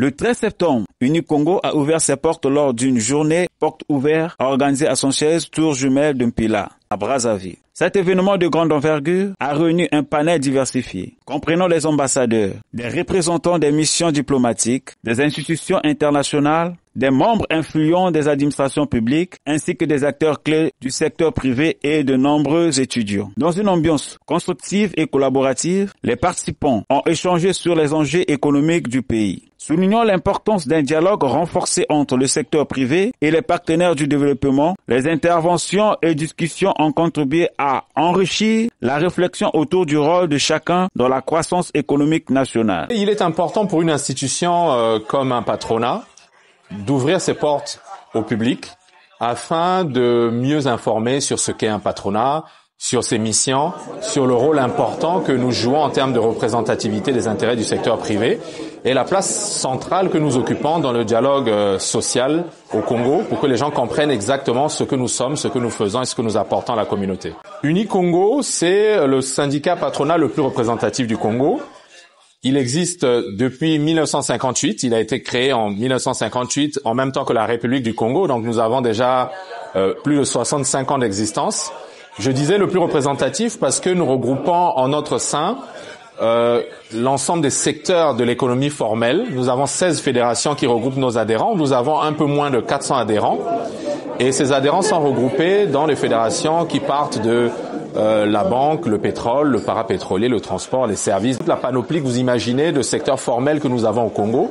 Le 13 septembre, Unicongo a ouvert ses portes lors d'une journée porte ouverte organisée à son siège tour jumelle de Mpila, à Brazzaville. Cet événement de grande envergure a réuni un panel diversifié, comprenant les ambassadeurs, des représentants des missions diplomatiques, des institutions internationales, des membres influents des administrations publiques, ainsi que des acteurs clés du secteur privé et de nombreux étudiants. Dans une ambiance constructive et collaborative, les participants ont échangé sur les enjeux économiques du pays. Soulignant l'importance d'un dialogue renforcé entre le secteur privé et les partenaires du développement, les interventions et discussions ont contribué à enrichir la réflexion autour du rôle de chacun dans la croissance économique nationale. Il est important pour une institution comme un patronat d'ouvrir ses portes au public afin de mieux informer sur ce qu'est un patronat, sur ses missions, sur le rôle important que nous jouons en termes de représentativité des intérêts du secteur privé et la place centrale que nous occupons dans le dialogue social au Congo pour que les gens comprennent exactement ce que nous sommes, ce que nous faisons et ce que nous apportons à la communauté. Unicongo, c'est le syndicat patronal le plus représentatif du Congo. Il existe depuis 1958, il a été créé en 1958 en même temps que la République du Congo, donc nous avons déjà plus de 65 ans d'existence. Je disais le plus représentatif parce que nous regroupons en notre sein l'ensemble des secteurs de l'économie formelle. Nous avons 16 fédérations qui regroupent nos adhérents, nous avons un peu moins de 400 adhérents et ces adhérents sont regroupés dans les fédérations qui partent de la banque, le pétrole, le parapétrolier, le transport, les services, toute la panoplie que vous imaginez de secteurs formels que nous avons au Congo.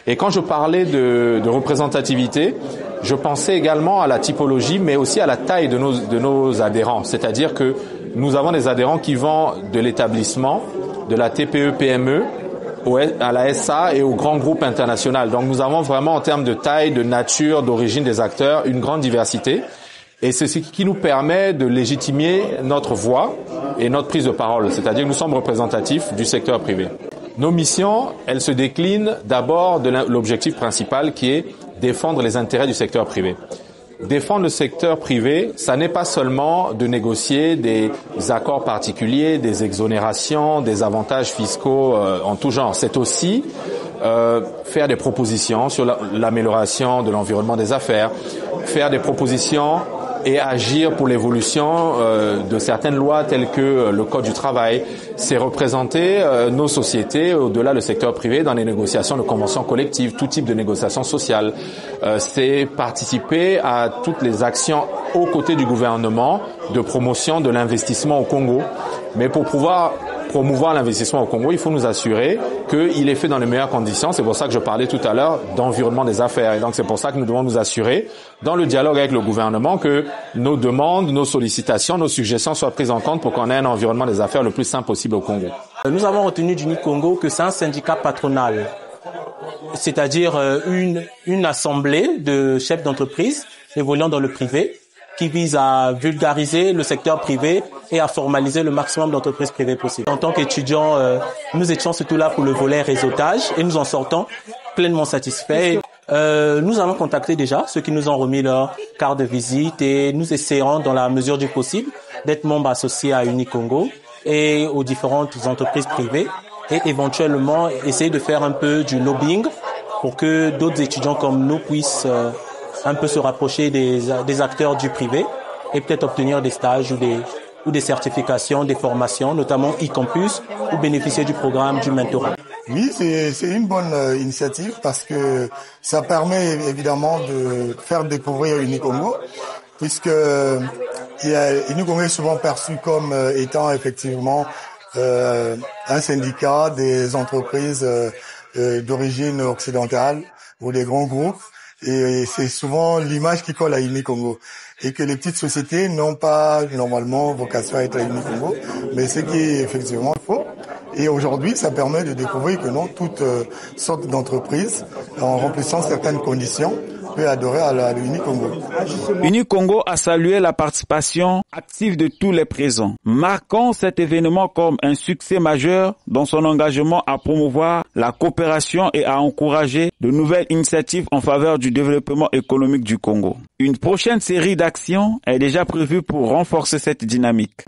Et quand je parlais de représentativité, je pensais également à la typologie, mais aussi à la taille de nos adhérents. C'est-à-dire que nous avons des adhérents qui vont de l'établissement, de la TPE-PME, à la SA et au grand groupe international. Donc nous avons vraiment en termes de taille, de nature, d'origine des acteurs, une grande diversité. Et c'est ce qui nous permet de légitimer notre voix et notre prise de parole. C'est-à-dire que nous sommes représentatifs du secteur privé. Nos missions, elles se déclinent d'abord de l'objectif principal qui est défendre les intérêts du secteur privé. Défendre le secteur privé, ça n'est pas seulement de négocier des accords particuliers, des exonérations, des avantages fiscaux en tout genre. C'est aussi faire des propositions sur l'amélioration de l'environnement des affaires, faire des propositions et agir pour l'évolution de certaines lois telles que le Code du travail. C'est représenter nos sociétés, au-delà du secteur privé, dans les négociations de conventions collectives, tout type de négociations sociales. C'est participer à toutes les actions aux côtés du gouvernement de promotion de l'investissement au Congo. Mais pour pouvoir promouvoir l'investissement au Congo, il faut nous assurer qu'il est fait dans les meilleures conditions. C'est pour ça que je parlais tout à l'heure d'environnement des affaires. Et donc c'est pour ça que nous devons nous assurer, dans le dialogue avec le gouvernement, que nos demandes, nos sollicitations, nos suggestions soient prises en compte pour qu'on ait un environnement des affaires le plus sain possible au Congo. Nous avons retenu d'Unicongo que c'est un syndicat patronal, c'est-à-dire une assemblée de chefs d'entreprise évoluant dans le privé, qui vise à vulgariser le secteur privé et à formaliser le maximum d'entreprises privées possibles. En tant qu'étudiants, nous étions surtout là pour le volet réseautage et nous en sortons pleinement satisfaits. Nous allons contacter déjà ceux qui nous ont remis leur carte de visite et nous essaierons dans la mesure du possible d'être membres associés à Unicongo et aux différentes entreprises privées et éventuellement essayer de faire un peu du lobbying pour que d'autres étudiants comme nous puissent un peu se rapprocher des acteurs du privé et peut-être obtenir des stages ou des certifications, des formations, notamment e-campus, ou bénéficier du programme du mentorat. Oui, c'est une bonne initiative parce que ça permet évidemment de faire découvrir Unicongo, puisque Unicongo est souvent perçu comme étant effectivement un syndicat des entreprises d'origine occidentale ou des grands groupes. Et c'est souvent l'image qui colle à Unicongo. Et que les petites sociétés n'ont pas normalement vocation à être à Unicongo, mais c'est qui est effectivement faux. Et aujourd'hui, ça permet de découvrir que non, toute sorte d'entreprise, en remplissant certaines conditions, peut adhérer à l'Unicongo. Unicongo a salué la participation active de tous les présents, marquant cet événement comme un succès majeur dans son engagement à promouvoir la coopération et à encourager de nouvelles initiatives en faveur du développement économique du Congo. Une prochaine série d'actions est déjà prévue pour renforcer cette dynamique.